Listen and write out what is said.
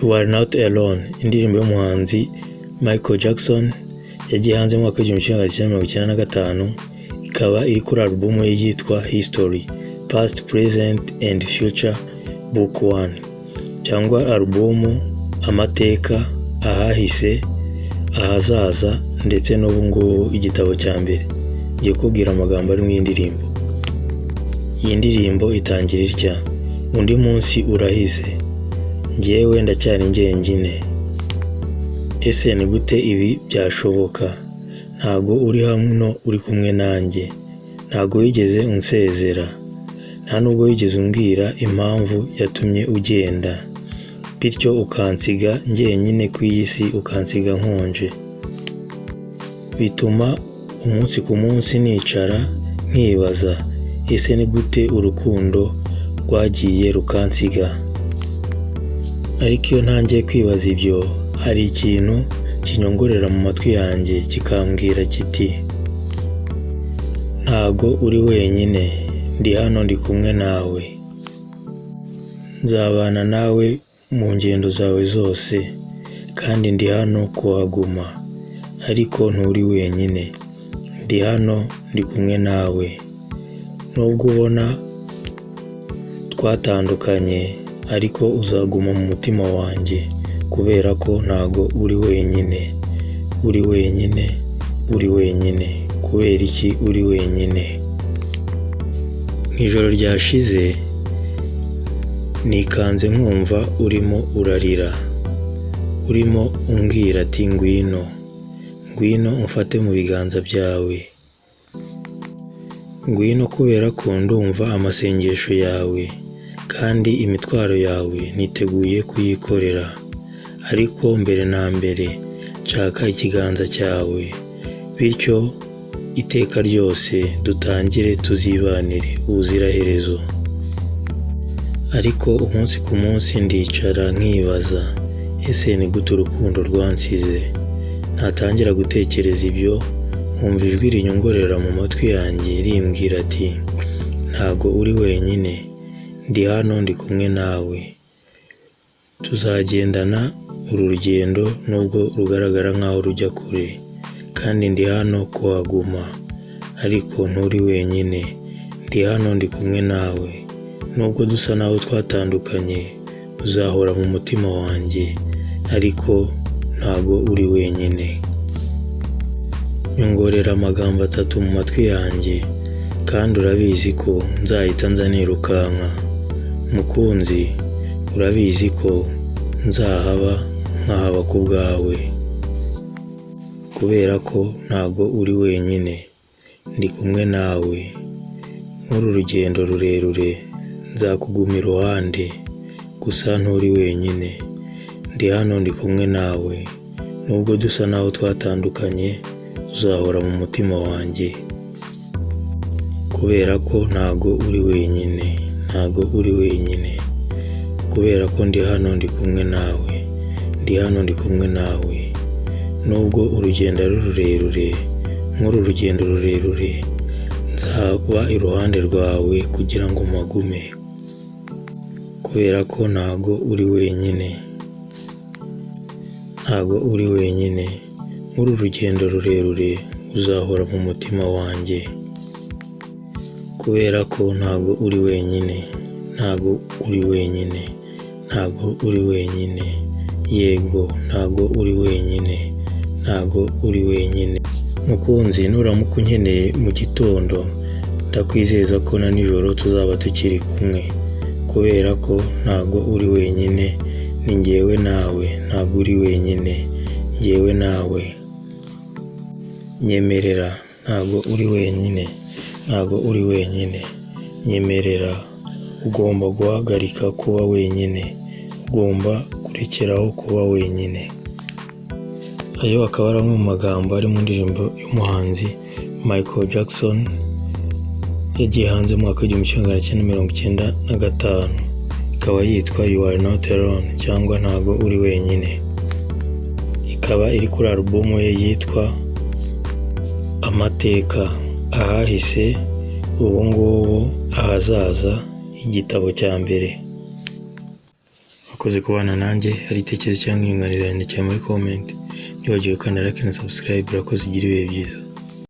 You Are Not Alone, indirimbo y'umuhanzi Michael Jackson yagiye hanze mu mwaka w'1995, ikaba iri kuri album ye yitwa History, Past, Present and Future Book 1, cyangwa album amateka, ahahise, ahazaza ndetse n'ubu ngubu igitabo cya mbere. Ngiye kubwira amagambo ari mu indirimbo. Iyi ndirimbo itangira itya: undi munsi urahize, njyewe ndacyari njyenyine. Ese ni gute ibi byashoboka? Ntago uri hano uri kumwe nanjye, ntago wigeze unsezera, nta nubwo wigeze umbwira impamvu yatumye ugenda, bityo ukansiga njyenyine ku iyi si, ukansiga nkonje. Bituma umunsi ku munsi nicara nkibaza, ese ni gute urukundo rwagiye rukansiga? Ariko iyo ntangiye kwibaza ibyo, hari ikintu kinyongorera mu matwi yanjye kikambwira kiti: ntago uri wenyine, ndi hano, ndi kumwe nawe, nzabana nawe mu ngendo zawe zose, kandi ndi hano kuhaguma. Ariko nturi wenyine, ndi hano, ndi kumwe nawe. Nubwo ubona twatandukanye, ariko uzaguma mu mutima wanjye, kubera ko ntago uri wenyine. Uri wenyine, uri wenyine. Kubera iki uri wenyine? Nk'ijoro ryashize nikanze nkumva urimo urarira, urimo umbwira ati ngwino, ngwino umfate mu biganza byawe, ngwino kubera ko ndumva amasengesho yawe, kandi imitwaro yawe niteguye kuyikorera. Ariko mbere na mbere nshaka ikiganza cyawe, bityo iteka ryose dutangire tuzibanire ubuziraherezo. Ariko umunsi ku munsi ndicara nkibaza, ese ni gute urukundo rwansize? Natangira gutekereza ibyo, nkumva ijwi rinyongorera mu matwi yanjye rimbwira ati: ntago uri wenyine, ndi hano, ndi kumwe nawe, tuzagendana uru rugendo nubwo rugaragara nk'aho rujya kure, kandi ndi hano kuhaguma. Ariko nturi wenyine, ndi hano, ndi kumwe nawe, nubwo dusa naho twatandukanye, uzahora mu mutima wanjye, ariko ntago uri wenyine. Nyongorera amagambo atatu mu matwi yanjye, kandi urabizi ko nzahita nza nirukanka. Mukunzi, urabizi ko nzahaba nkahaba ku bwawe, kubera ko ntago uri wenyine, ndi kumwe nawe. Nk'uru rugendo rurerure nzakuguma iruhande, gusa nturi wenyine, ndi hano, ndi kumwe nawe, nubwo dusa naho twatandukanye, uzahora mu mutima wanjye, kubera ko ntago uri wenyine, ntago uri wenyine. Kubera ko ndi hano, ndi kumwe nawe, ndi hano, ndi kumwe nawe, nubwo urugendo ari rurerure. Nk'uru rugendo rurerure nzaba iruhande rwawe kugira ngo mpagume, kubera ko ntago uri wenyine, ntago uri wenyine. Nk'uru rugendo rurerure uzahora mu mutima wanjye, kubera ko ntago uri wenyine, ntago uri wenyine, ntago uri wenyine. Yego, ntago uri wenyine, ntago uri wenyine. Mukunzi, nuramuka unkeneye mu gitondo, ndakwizeza ko na nijoro tuzaba tukiri kumwe, kubera ko ntago uri wenyine. Ni njyewe nawe, ntago uri wenyine, njyewe nawe. Nyemerera, ntago uri wenyine, ntago uri wenyine. Nyemerera, ugomba guhagarika kuba wenyine, ugomba kurekeraho kuba wenyine. Ayo akaba ari amwe mu magambo ari mu ndirimbo y'umuhanzi Michael Jackson yagiye hanze mu mwaka w'1995, ikaba yitwa You Are Not Alone, cyangwa ntago uri wenyine. Ikaba iri kuri album ye yitwa Amateka, Ahahise, Ubu ngubu, Ahazaza, igitabo cya mbere. wakoze kubana nanjye. Hari itekerezo cyangwa inyunganizi yandikira muri comment. Ntibagiwe gukanda like na subscribe. Urakoze, ugira ibihe byiza.